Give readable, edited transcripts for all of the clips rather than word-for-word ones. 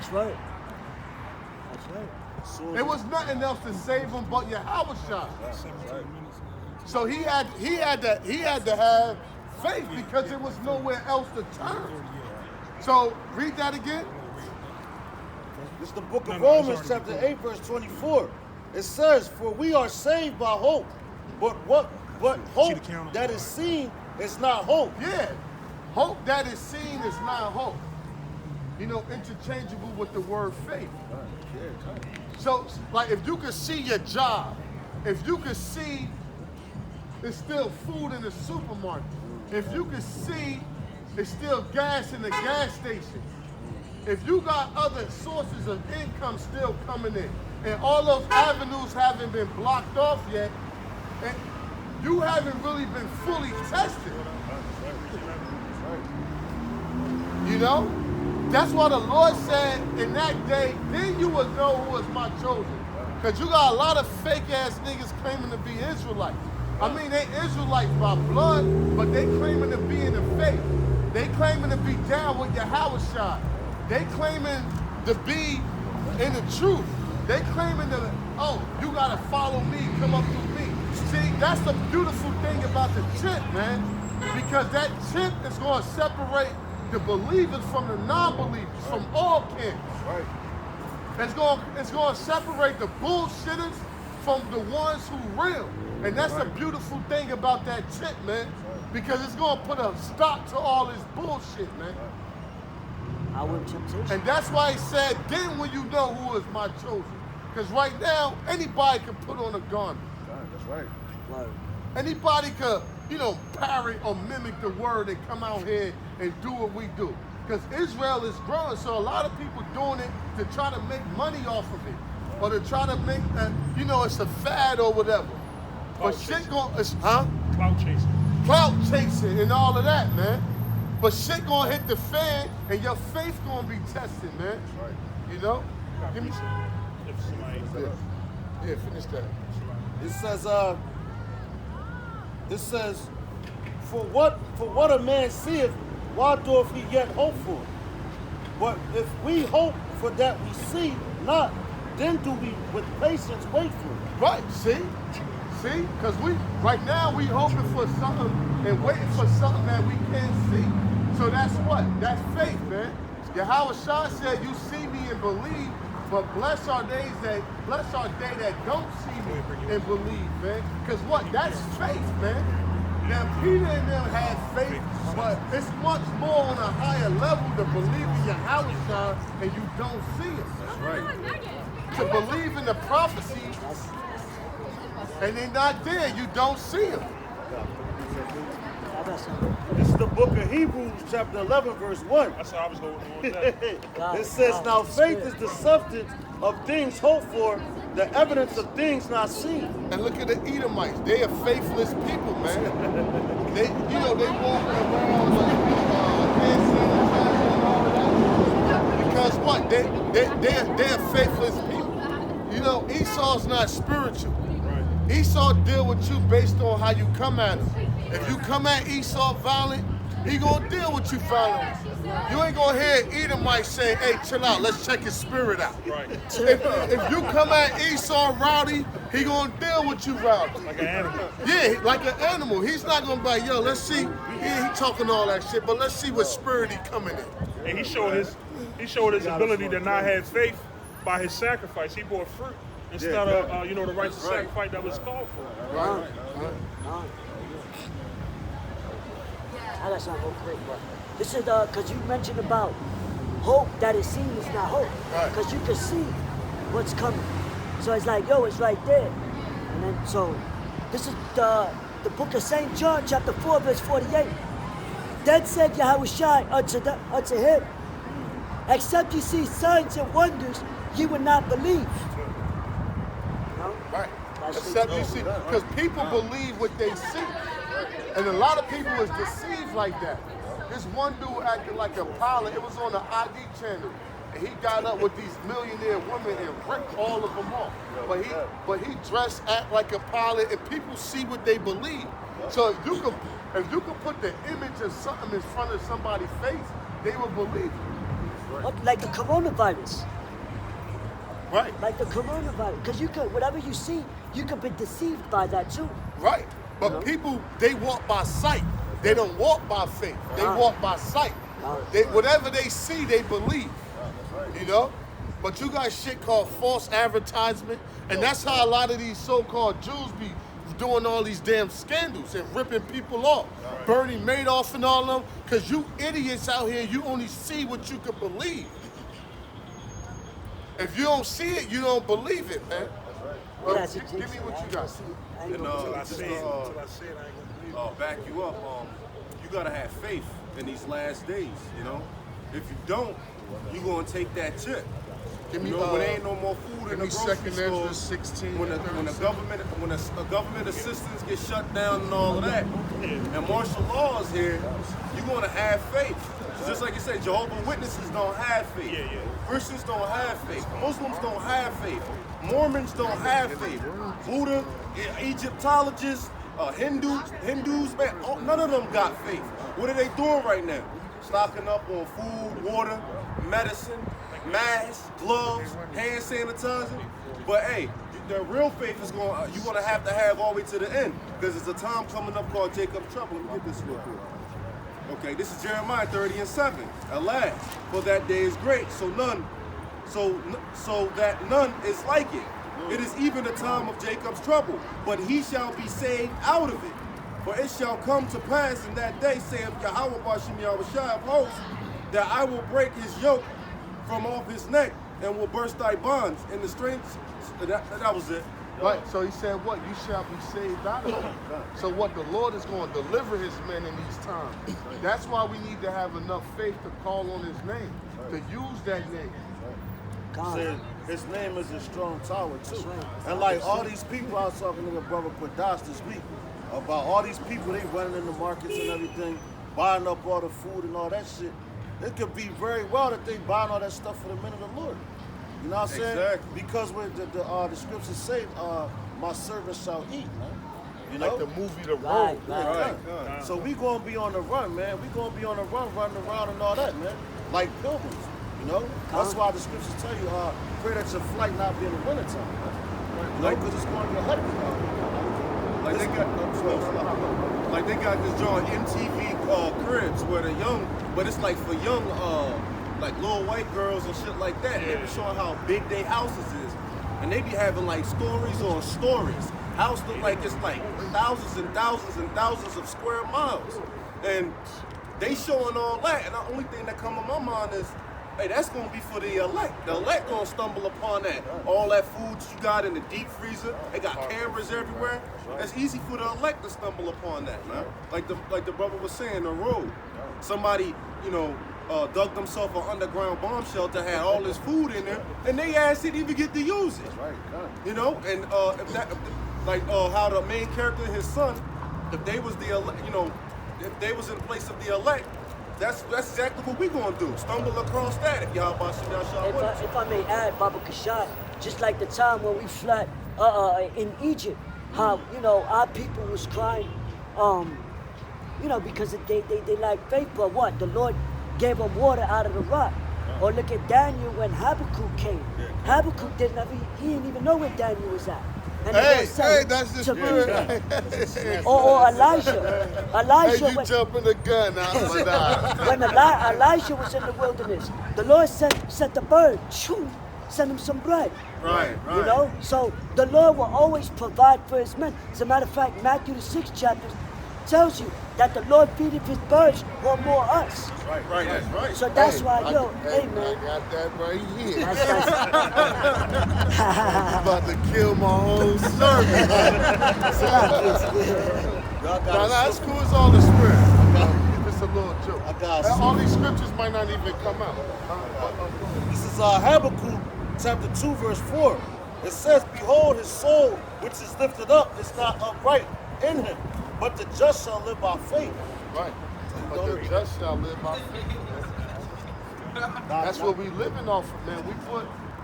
That's right. That's right. There was nothing else to save him but Yahushua. So he had to have faith because there was nowhere else to turn. So read that again. It's the book of Romans, chapter 8, verse 24. It says, "For we are saved by hope, but hope that is seen is not hope." Yeah, hope that is seen is not hope. You know, interchangeable with the word faith. So, like, if you could see your job, if you could see there's still food in the supermarket, if you could see there's still gas in the gas station, if you got other sources of income still coming in, and all those avenues haven't been blocked off yet, and you haven't really been fully tested. You know? That's why the Lord said in that day, then you will know who is my chosen. Because you got a lot of fake ass niggas claiming to be Israelites. I mean, they Israelites by blood, but they claiming to be in the faith. They claiming to be down with Yahushua. They claiming to be in the truth. They claiming to, oh, you gotta follow me, come up through me. See, that's the beautiful thing about the chip, man. Because that chip is gonna separate the believers from the non-believers, from all camps. Right. It's gonna separate the bullshitters from the ones who real. And that's the beautiful thing about that chip, man. Because it's gonna put a stop to all this bullshit, man. And that's why he said, then when you know who is my chosen. Because right now, anybody can put on a garment. That's right. Right. Anybody could, you know, parrot or mimic the word and come out here and do what we do. Because Israel is growing, so a lot of people doing it to try to make money off of it. Or to try to make, you know, it's a fad or whatever. But shit gonna, Clout chasing. Clout chasing and all of that, man. But shit gonna hit the fan and your faith gonna be tested, man. Right. You know? Give me some. Yeah, finish that. It says, for what a man seeth, why doth he yet hope for? But if we hope for that we see not, then do we with patience wait for it. Right, see? Because right now we hoping for something and waiting for something that we can't see. So that's what? That's faith, man. Yahushua said, you see me and believe, but blessed are they that don't see me and believe, man. Because what? That's faith, man. Now, Peter and them had faith, but it's much more on a higher level to believe in Yahushua and you don't see it. That's right. To believe in the prophecy and they're not there, you don't see them. This is the book of Hebrews, chapter 11, verse 1. That's how I was holding on to that. It says, now faith is the substance of things hoped for, the evidence of things not seen. And look at the Edomites. They are faithless people, man. They walk around like hand sanitizer and all of that. Because what? They're faithless people. You know, Esau's not spiritual. Esau deal with you based on how you come at him. If you come at Esau violent, he gonna deal with you violent. You ain't gonna hear Edomite say, hey, chill out, let's check his spirit out. Right. If you come at Esau rowdy, he gonna deal with you rowdy. Like an animal. Yeah, like an animal. He's not gonna be like, yo, let's see. Yeah, he talking all that shit, but let's see what spirit he coming in. And he showed his ability to not have faith by his sacrifice. He brought fruit instead of the righteous sacrifice that was called for. Right. I got something real quick, but this is because you mentioned about hope that is seen is not hope. Because you can see what's coming. So it's like, yo, it's right there. And then, so this is the book of St. John, chapter 4, verse 48. Then said Yahushua unto him, except you see signs and wonders, ye will not believe. Right. Except you see, because people believe what they see. And a lot of people is deceived like that. This one dude acted like a pilot. It was on the ID channel. And he got up with these millionaire women and ripped all of them off. But he dressed, act like a pilot, and people see what they believe. So if you could put the image of something in front of somebody's face, they will believe it. Like the coronavirus. Right. Like the coronavirus. Because you could, whatever you see, you could be deceived by that too. Right. But people, they walk by sight. They don't walk by faith. They walk by sight. Whatever they see, they believe. You know? But you got shit called false advertisement. And that's how a lot of these so-called Jews be doing all these damn scandals and ripping people off. Bernie Madoff and all of them. Because you idiots out here, you only see what you can believe. If you don't see it, you don't believe it, man. Well, give me what you got. Until I see it, I ain't gonna believe it. Back you up. You gotta have faith in these last days. You know, if you don't, you gonna take that chip. Give me, when there ain't no more food in the grocery store, 16, when a government assistance gets shut down and all of that, and martial law is here, you're gonna have faith. Just like you said, Jehovah's Witnesses don't have faith. Christians don't have faith. Muslims don't have faith. Mormons don't have faith. Buddha, Egyptologists, Hindus, man, none of them got faith. What are they doing right now? Stocking up on food, water, medicine, masks, gloves, hand sanitizer. But hey, the real faith is you're gonna have to have all the way to the end, because there's a time coming up called Jacob's trouble. Let me get this real quick. Okay, this is Jeremiah 30:7. Alas, for that day is great, so that none is like it. It is even the time of Jacob's trouble, but he shall be saved out of it. For it shall come to pass in that day, saith Yahweh Bashim Yahushua of hosts, that I will break his yoke from off his neck and will burst thy bonds. And the strength, that was it. Right, so he said what? You shall be saved out of it. So what? The Lord is going to deliver his men in these times. That's why we need to have enough faith to call on his name, to use that name. Said his name is a strong tower too. And like all these people, I was talking to my brother Quadash this week about all these people, they running in the markets and everything, buying up all the food and all that shit. It could be very well that they buying all that stuff for the men of the Lord. You know what I'm saying? Exactly. Because when the scriptures say, my servants shall eat, man. You know? Like the movie The Road. Right. So we gonna be on the run, man. We gonna be on the run, running around and all that, man. Like pilgrims, you know? That's why the scriptures tell you, pray that your flight not be in the wintertime, man. You know, because it's going to be hectic out here. Like they got this joint MTV cribs where the young, but it's like for young like little white girls and shit like that. They be showing how big their houses is. And they be having like stories on stories. House look like it's like thousands and thousands and thousands of square miles. And they showing all that. And the only thing that come to my mind is, hey, that's gonna be for the elect. The elect gonna stumble upon that. All that food you got in the deep freezer, they got cameras everywhere. It's easy for the elect to stumble upon that, man. Like the brother was saying, the road. Somebody, dug themselves an underground bomb shelter, had all this food in there, and they ass didn't even get to use it. And how the main character and his son, if they was the elect, if they was in place of the elect, that's exactly what we gonna do. Stumble across that if y'all If I may add, Baba Kashad, just like the time when we fled in Egypt, how our people was crying, because they lacked faith, but what? The Lord gave them water out of the rock. Or look at Daniel when Habakkuk came. Habakkuk didn't even know where Daniel was at. And that's the spirit. Or Elijah. Elijah, you jumping the gun out. when Elijah was in the wilderness, the Lord sent the bird, send him some bread. Right. So the Lord will always provide for his men. As a matter of fact, Matthew the 6th chapter tells you that the Lord feedeth his birds or more us. Right, that's right. So that's why, man. I got that right here. About to kill my whole service. That's cool. It's all the spirit. It's a little joke. All these scriptures might not even come out. This is Habakkuk chapter 2 verse 4. It says, behold, his soul which is lifted up is not upright in him, but the just shall live by faith. Right. But the just shall live by faith. That's what we living off of, man.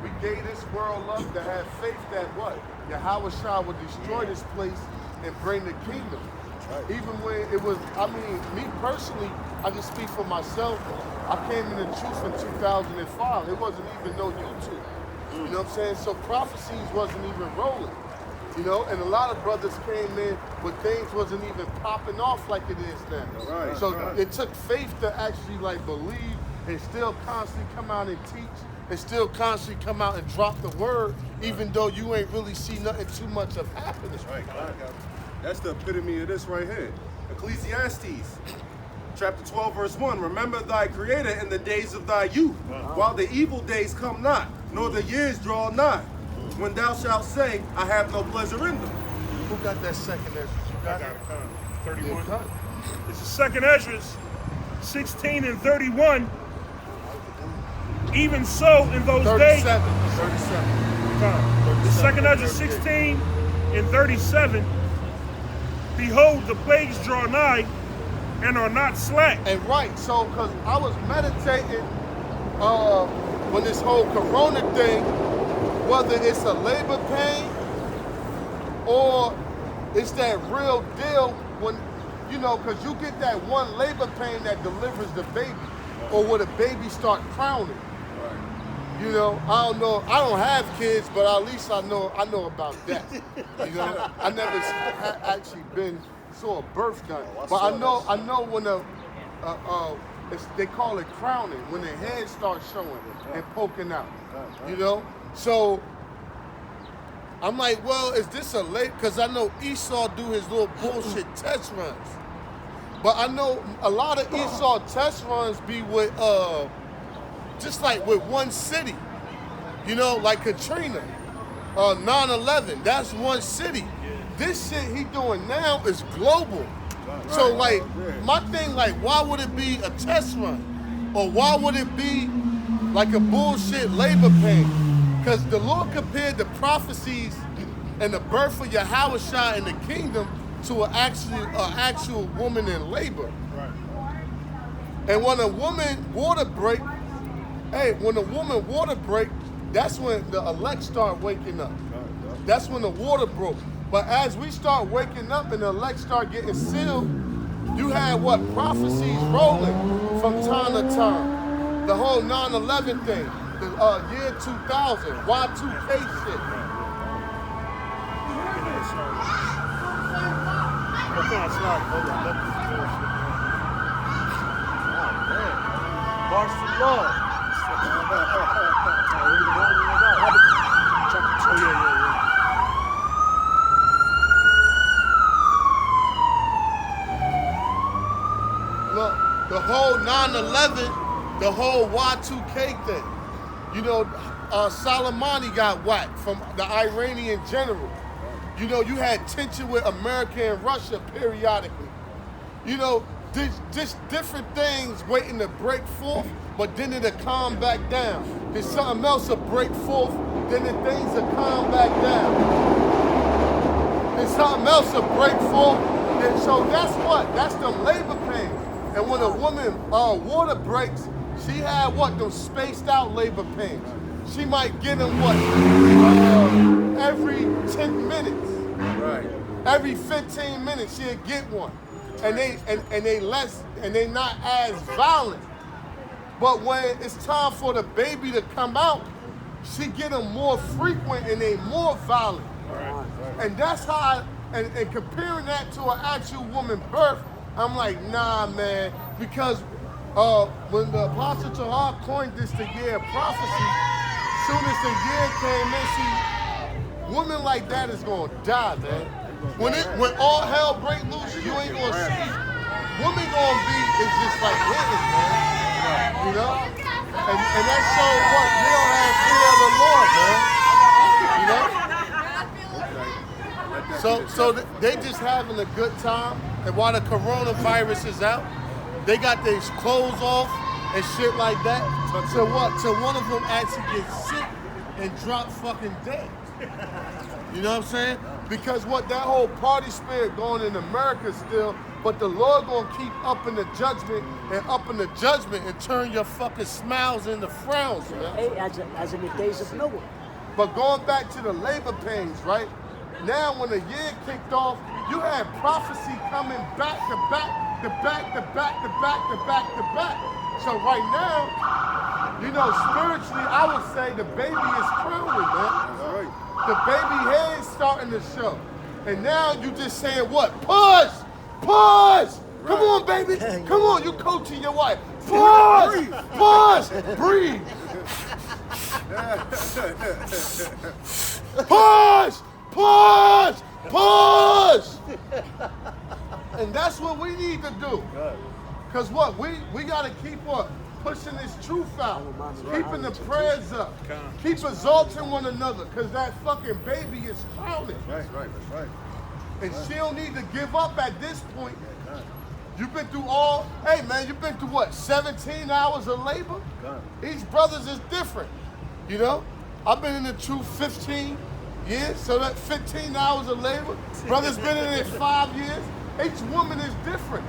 We gave this world up to have faith that what? Yahweh Shah would destroy this place and bring the kingdom. Even when it was, I mean, me personally, I can speak for myself. I came in the truth in 2005. It wasn't even no YouTube. You know what I'm saying? So prophecies wasn't even rolling. You know, and a lot of brothers came in, but things wasn't even popping off like it is now. Right, so right. it took faith to actually like believe and still constantly come out and teach and still constantly come out and drop the word, even though you ain't really see nothing too much of happening. Right. That's the epitome of this right here. Ecclesiastes, chapter 12, verse 1. Remember thy creator in the days of thy youth, while the evil days come not, nor the years draw nigh, when thou shalt say, I have no pleasure in them. Who got that second Ezra? You got it? 31. Yeah, It's the second Ezra, 16 and 31. Even so, in those 37. days, 37. the second Ezra 16 and 37. Behold, the plagues draw nigh and are not slack. And right, so because I was meditating when this whole corona thing, whether it's a labor pain or it's that real deal when, you know, because you get that one labor pain that delivers the baby or where the baby start crowning. You know, I don't know. I don't have kids, but at least I know about that. You know, I never actually saw a birth done, but I know when they call it crowning, when the head starts showing and poking out. You know, so I'm like, well, is this a late? Because I know Esau do his little bullshit test runs, but I know a lot of Esau test runs be with just like with one city, you know, like Katrina, 9/11, that's one city. This shit he doing now is global. So like, my thing, like, why would it be a test run? Or why would it be like a bullshit labor pain? Because the Lord compared the prophecies and the birth of Yahushua in the kingdom to an actual woman in labor. And when a woman water break, that's when the elect start waking up. That's when the water broke. But as we start waking up and the elect start getting sealed, you had what? Prophecies rolling from time to time. The whole 9/11 thing, the year 2000, Y2K shit. March for love. Look, the whole 9/11, the whole Y2K thing. You know, Soleimani got whacked from the Iranian general. You know, you had tension with America and Russia periodically. You know, just different things waiting to break forth, but then it'll calm back down. Then something else will break forth, then the things will calm back down. Then something else will break forth. And so that's what? That's the labor pains. And when a woman water breaks, she had what? Those spaced out labor pains. She might get them what? Every 10 minutes. Right. Every 15 minutes she'll get one. And they not as violent. But when it's time for the baby to come out, she get them more frequent and they more violent. Right. And that's how and comparing that to an actual woman birth, I'm like, nah, man, because when the Apostle Tahar coined this the year of prophecy, soon as the year came in, see, women like that is gonna die, man. When all hell break loose, you ain't gonna see. Women gonna be is just like witness, man. You know? And that shows what you don't have fear of the Lord, man. You know? So they just having a good time, and while the coronavirus is out, they got their clothes off and shit like that. So what? So one of them actually gets sick and drop fucking dead. You know what I'm saying? Because what, that whole party spirit going in America still, but the Lord gonna keep up in the judgment and turn your fucking smiles into frowns, man. Hey, as in the days of Noah. But going back to the labor pains, right? Now when the year kicked off, you had prophecy coming back to back to back to back to back to back to back. So right now, spiritually, I would say the baby is crowning, man. That's right. The baby head's starting to show. And now you just saying what? Push! Push! Come on, baby. Come on, you coaching your wife. Push! Push! Breathe. Push! Push! Push! And that's what we need to do. Because what? We got to keep what? Pushing this truth out. Keeping the prayers up. Keep exalting one another. Because that fucking baby is crowded. That's right. And she don't need to give up at this point. You've been through you've been through what, 17 hours of labor? Each brothers is different, I've been in the truth 15 years, so that 15 hours of labor. Brothers been in it 5 years. Each woman is different.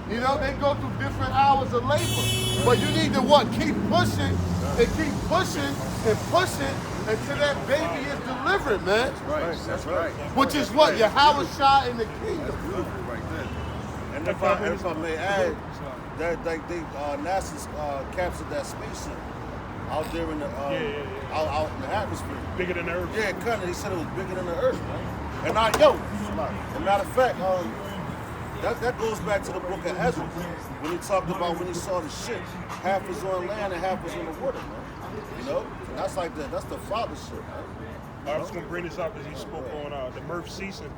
They go through different hours of labor. But you need to what? Keep pushing and keep pushing and pushing until that baby is delivered, man. That's right. Which is what? Yahweh in the kingdom. And if I may add, that NASA's captured that spaceship out there in the out in the atmosphere. Bigger than the Earth. Yeah, cut it. He said it was bigger than the Earth, man. And as a matter of fact, that goes back to the book of Ezra when he talked about when he saw the ship, half was on land and half was in the water, man. And that's like that's the father's ship, man. I was going to bring this up as he spoke on the mirth ceasing.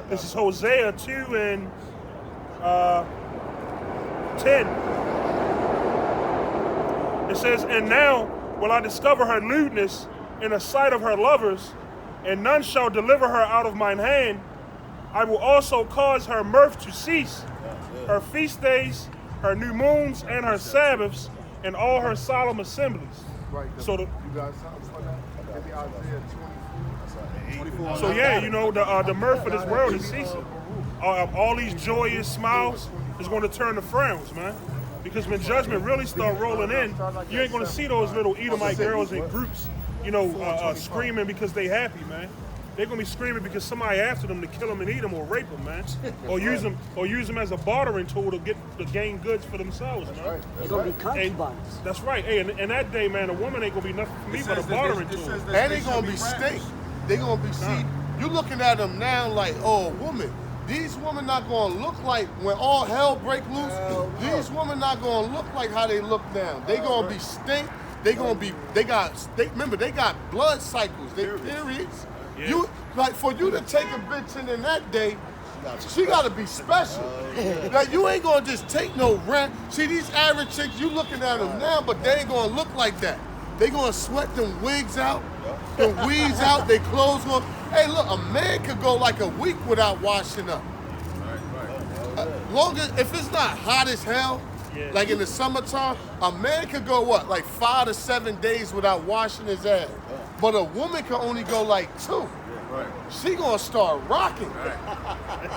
This is Hosea 2 and 10. It says, "And now will I discover her lewdness in the sight of her lovers, and none shall deliver her out of mine hand. I will also cause her mirth to cease, her feast days, her new moons, and her Sabbaths, and all her solemn assemblies." Right. So you got something for that? Maybe Isaiah 24. So yeah, the mirth of this world is ceasing. All these joyous smiles is going to turn to frowns, man. Because when judgment really start rolling in, you ain't going to see those little Edomite girls in groups, screaming because they happy, man. They're going to be screaming because somebody after them to kill them and eat them or rape them, man. Or use them as a bartering tool to gain goods for themselves, man. They're going to be concubines. That's right. Hey, and that day, man, a woman ain't going to be nothing for me but a bartering tool. And they going to be stink. They going to be, you looking at them now like, oh, a woman. These women not going to look like, when all hell break loose, these women not going to look like how they look now. They going to be stink. They got blood cycles. They periods. Yeah. For you to take a bitch in that day, she got to be special. Like, you ain't going to just take no rent. See, these average chicks, you looking at them now, but they ain't going to look like that. They going to sweat them wigs out, them weeds out, their clothes going. Hey, look, a man could go like a week without washing up. Long as, if it's not hot as hell, like in the summertime, a man could go like 5 to 7 days without washing his ass. But a woman can only go like 2. She gonna start rocking.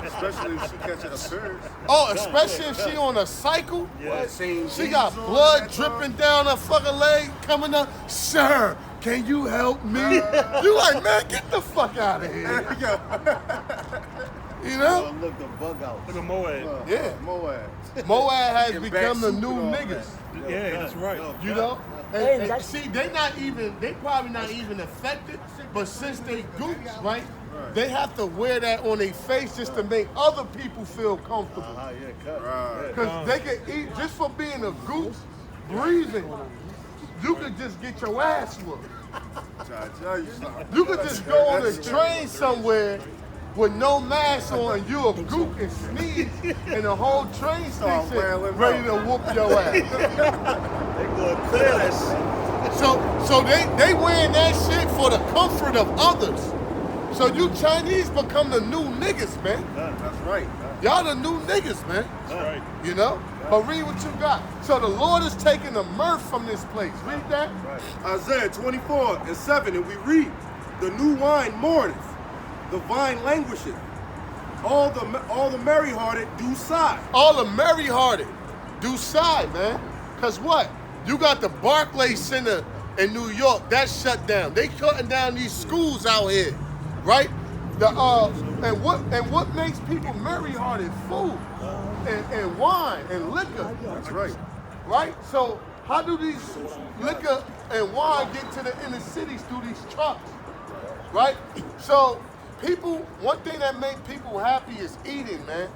Especially if she catching a period. Oh, especially if she on a cycle. Yeah. She got blood dripping down her fucking leg, coming up. Sir, can you help me? You like, man, get the fuck out of here. Look the bug out. Look at Moab. Yeah. Moab has become the new niggas. Yeah, that's right. And see, they probably not even affected, but since they gooks, right? They have to wear that on their face just to make other people feel comfortable. Because they can eat, just for being a goose, breathing, you could just get your ass whooped. You could just go on a train somewhere with no mask on and you a gook and sneeze and the whole train station ready to whoop your ass. They gonna clear that shit. So they wearing that shit for the comfort of others. So you Chinese become the new niggas, man. That's right. Y'all the new niggas, man. That's right. But read what you got. So the Lord is taking the mirth from this place. Read that. Isaiah 24 and 7, and we read, "The new wine mourneth, the vine languisheth. All the merry-hearted do sigh." All the merry-hearted do sigh, man. Cause what? You got the Barclays Center in New York, that's shut down. They shutting down these schools out here, right? And what makes people merry-hearted? Food and wine and liquor. That's right. Right? So how do these liquor and wine get to the inner cities through these trucks? Right? So one thing that makes people happy is eating, man.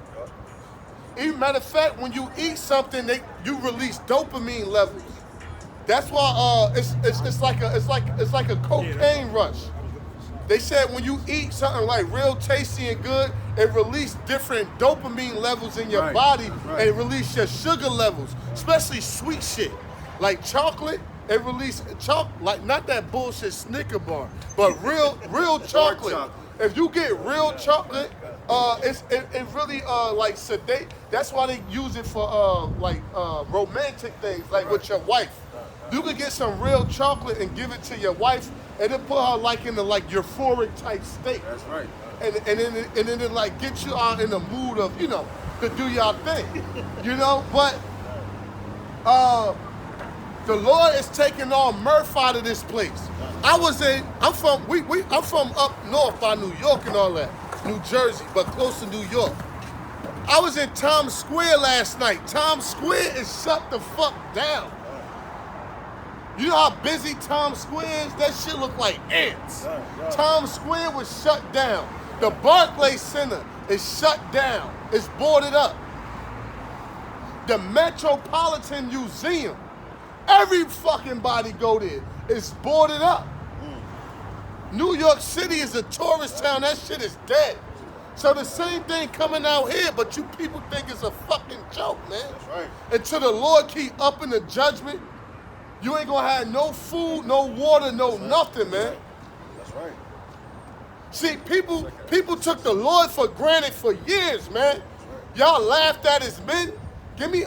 Matter of fact, when you eat something, you release dopamine levels. That's why it's like a cocaine rush. They said when you eat something like real tasty and good, it releases different dopamine levels in your body, and it releases your sugar levels, especially sweet shit. Like chocolate, it releases like not that bullshit Snicker bar, but real chocolate. If you get real chocolate, it really like sedate. That's why they use it for romantic things, like with your wife. You could get some real chocolate and give it to your wife, and it put her like in the euphoric type state. That's right. And then it like get you out in the mood of to do your thing, But the Lord is taking all mirth out of this place. I'm from up north by New York and all that, New Jersey, but close to New York. I was in Times Square last night. Times Square is shut the fuck down. You know how busy Times Square is? That shit look like ants. Times Square was shut down. The Barclays Center is shut down. It's boarded up. The Metropolitan Museum, every fucking body go there. It's boarded up. New York City is a tourist town. That shit is dead. So the same thing coming out here, but you people think it's a fucking joke, man. That's right. Until the Lord keep upping the judgment, you ain't gonna have no food, no water, no nothing, man. That's right. See, people took the Lord for granted for years, man. Y'all laughed at his men. Give me 2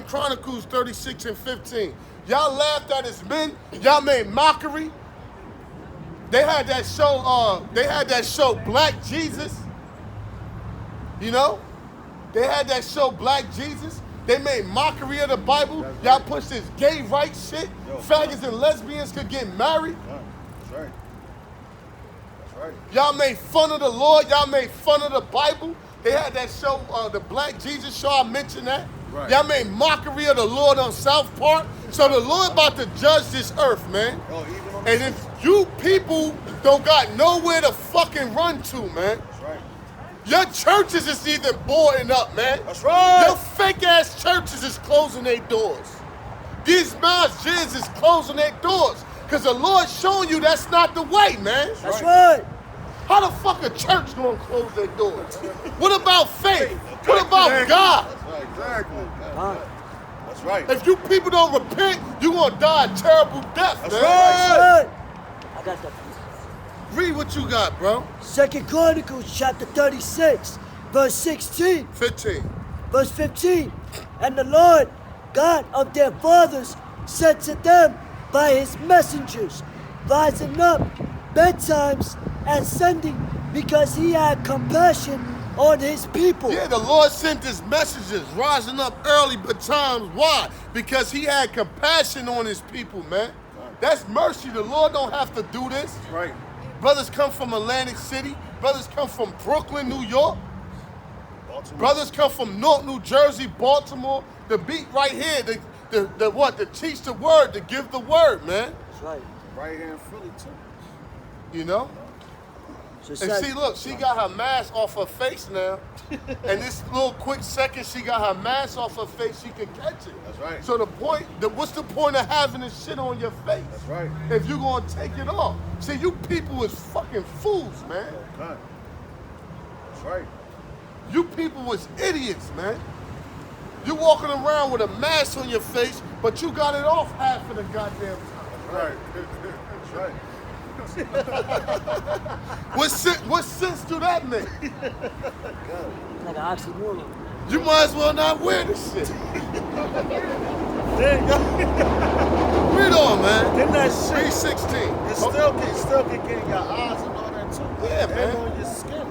Chronicles 36 and 15. Y'all laughed at his men. Y'all made mockery. They had that show Black Jesus. They had that show Black Jesus. They made mockery of the Bible. Y'all pushed this gay rights shit. Faggots and lesbians could get married. That's right. That's right. Y'all made fun of the Lord. Y'all made fun of the Bible. They had that show, the Black Jesus show. I mentioned that. Right. Y'all made mockery of the Lord on South Park. So the Lord about to judge this earth, man. And if you people don't got nowhere to fucking run to, man. That's right. Your churches is either boarding up, man. That's right. Your fake ass churches is closing their doors. These masjids is closing their doors. Because the Lord's showing you that's not the way, man. That's right. How the fuck a church gonna close their doors? What about faith? What about God? That's right. Exactly. That's right. If you people don't repent, you gonna die a terrible death, That's man. right. I got that. Read what you got, bro. 2 Chronicles chapter 36, verse 16. 15. Verse 15. And the Lord God of their fathers said to them by his messengers, rising up bedtimes and sending, because he had compassion on his people. Yeah, the Lord sent his messengers rising up early betimes. Why? Because he had compassion on his people, man. That's mercy. The Lord don't have to do this. That's right. Brothers come from Atlantic City. Brothers come from Brooklyn, New York. Baltimore. Brothers come from North New Jersey, Baltimore. The beat right here, to teach the word, to give the word, man. That's right. Right here in Philly too. You know? So And see, look, she got her mask off her face now. And this little quick second she got her mask off her face, she can catch it. That's right. So what's the point of having this shit on your face? That's right. If you gonna take it off. See, you people is fucking fools, man. Okay. That's right. You people was idiots, man. You walking around with a mask on your face, but you got it off half of the goddamn time. That's right. That's right. What sense do that make? Like an oxymoron. You might as well not wear this shit. There you go. Read on, man. Then that shit, 3:16. it still can get in your eyes and all that too. Yeah, and man. on your skin.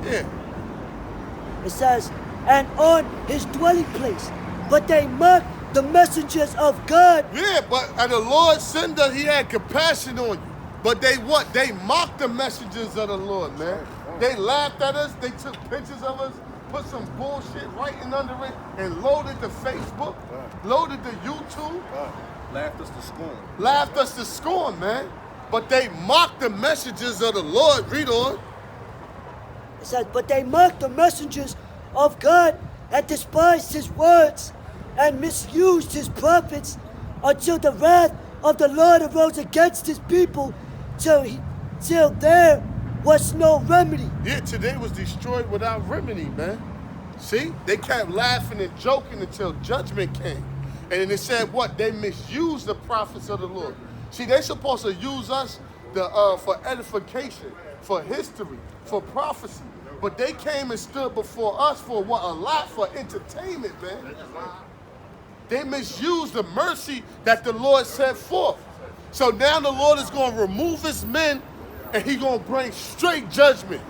Yeah. It says, and on his dwelling place. But they mocked the messengers of God. Yeah, but the Lord sent us, he had compassion on you. But they what? They mocked the messengers of the Lord, man. They laughed at us. They took pictures of us, put some bullshit writing under it, and loaded the Facebook, loaded the YouTube. Laughed us to scorn. Laughed us to scorn, man. But they mocked the messengers of the Lord. Read on. It says, but they mocked the messengers of God and despised his words and misused his prophets until the wrath of the Lord arose against his people till there was no remedy. Yeah, today was destroyed without remedy, man. See? They kept laughing and joking until judgment came. And it said what? They misused the prophets of the Lord. See, they're supposed to use us for edification, for history, for prophecy. But they came and stood before us for what? A lot for entertainment, man. They misused the mercy that the Lord set forth. So now the Lord is going to remove his men and he's going to bring straight judgment.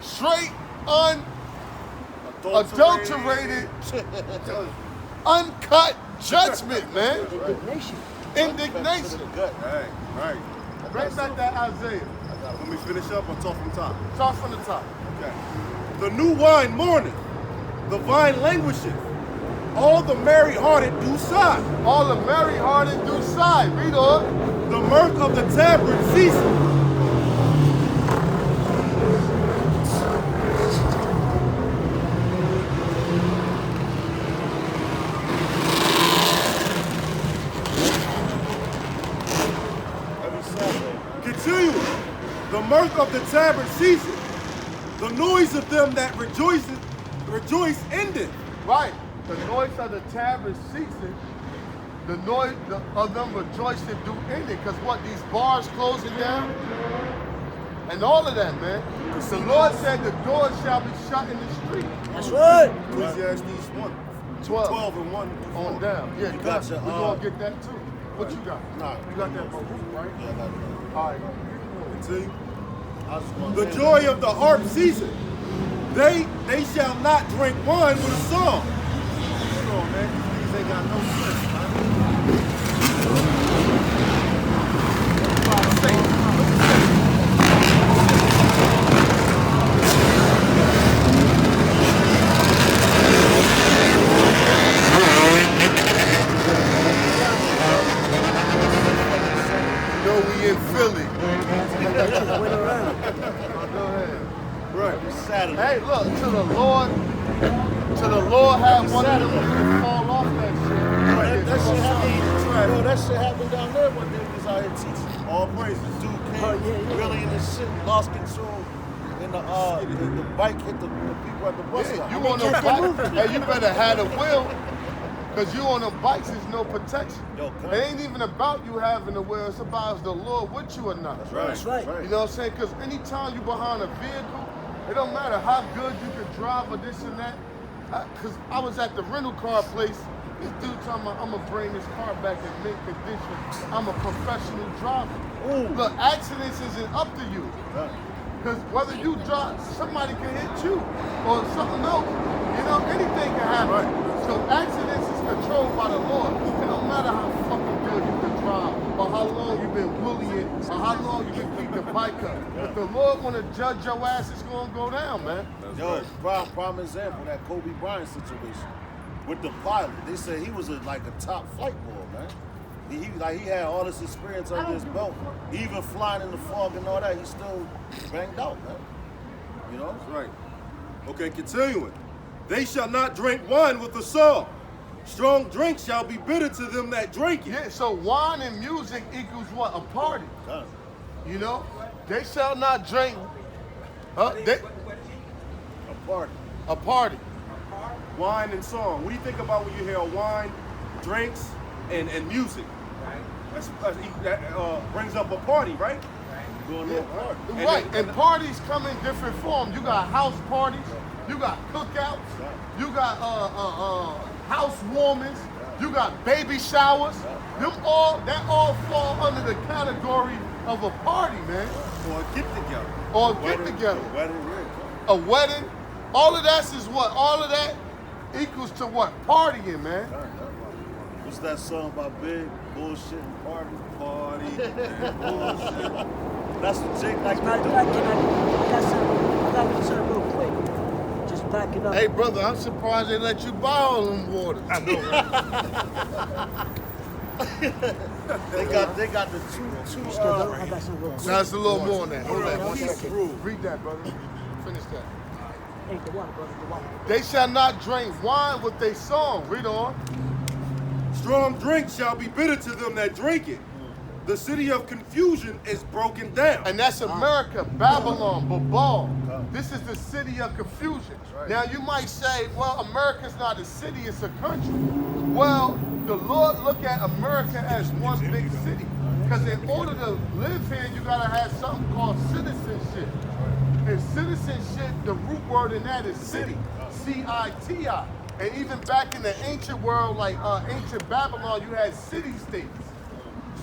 Straight, unadulterated, uncut judgment, man. Indignation. Indignation. Right. Bring back that Isaiah. Let me finish up or talk from top? Start from the top. Okay. The new wine mourneth, the vine languisheth. All the merry-hearted do sigh. All the merry-hearted do sigh. Read on. The mirth of the tabard ceaseth. Continue. The mirth of the tabard ceaseth. The noise of them that rejoice endeth. Right. The noise of the tabard ceasing. The noise of them rejoicing do end it. Because what? These bars closing down? And all of that, man. The Lord said the doors shall be shut in the street. That's right. Ecclesiastes 1. 12 and 1 on down. Yeah, you got your, we're going to get that too. What you got? Nah. You got that Baruch, right? Yeah, I got it. All right. See? The joy of the harp ceaseth. They shall not drink wine with a song. Hold on, man. These niggas ain't got no sense, man. You know we in Philly. Went around. Go ahead. Right. Saturday. Hey, look, to the Lord have one of them niggas fall off that shit. That shit happened. Yo, that shit happened down there when they was out here teaching. All praises. Dude came really in this shit, lost control. And the bike hit the people at the bus stop. You on them bikes, hey, you better have a will. Because you on them bikes, there's no protection. Yo, it ain't even about you having a will. It's about is the Lord with you or not. That's right. You know what I'm saying? Because anytime you behind a vehicle, it don't matter how good you can drive or this and that. Because I was at the rental car place. This dude talking about, I'm going to bring this car back in mint condition. I'm a professional driver. Ooh. Look, accidents isn't up to you. Because whether you drive, somebody can hit you or something else. You know, anything can happen. So accidents is controlled by the Lord. It don't matter how fucking good you can drive or how long you've been bullying or how long you can keep the bike up. If the Lord want to judge your ass, it's going to go down, man. Yo, prime example, that Kobe Bryant situation with the pilot. They said he was like a top flight boy, man. He had all this experience under his belt. Even flying in the fog and all that, he still banged out, man. You know? That's right. Okay, continuing. They shall not drink wine with a song. Strong drink shall be bitter to them that drink it. Yeah, so wine and music equals what? A party. You know? They shall not drink. A party. A party. Wine and song. What do you think about when you hear wine, drinks, and music? That brings up a party, right? Going to a party. Right, and parties come in different forms. You got house parties, you got cookouts, you got housewarmings, you got baby showers. That all fall under the category of a party, man. Or a get together. Or a get together. Wedding. A wedding. All of that is what? All of that equals to what? Partying, man. What's that song about big bullshit party? Party and bullshit. That's what Jake like Matter to of fact, I got something real quick. Just back it up. Hey, brother, I'm surprised they let you buy all them waters. I know, right? They got the two I got something real quick. Now, it's a little more than that. Hold on, 1 Peace second. rule. Read that, brother. Finish that. Ain't the water, brother, the water. They shall not drink wine with their song. Read on. Strong drink shall be bitter to them that drink it. The city of confusion is broken down. And that's America, Babylon, Babal. This is the city of confusion. Now you might say, well, America's not a city, it's a country. Well, the Lord look at America as one big city. Because in order to live here, you gotta have something called citizenship. And citizenship, the root word in that is city, C-I-T-I. And even back in the ancient world, like ancient Babylon, you had city-states.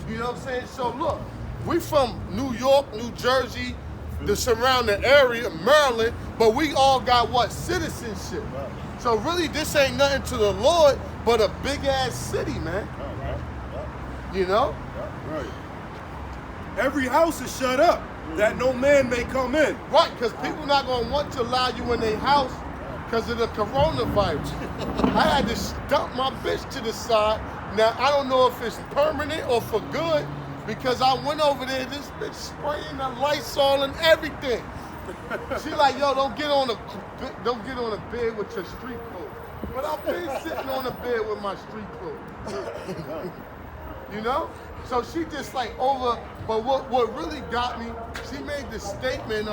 You know what I'm saying? So look, we from New York, New Jersey, the surrounding area, Maryland, but we all got what? Citizenship. So really, this ain't nothing to the Lord, but a big-ass city, man. You know? Right. Every house is shut up, that no man may come in. Right, because people not going to want to allow you in their house because of the coronavirus. I had to dump my bitch to the side. Now, I don't know if it's permanent or for good, because I went over there, this bitch spraying the Lysol and everything. She like, yo, don't get on a bed with your street clothes. But I've been sitting on a bed with my street clothes. You know? So she just like over, but what really got me, she made this statement,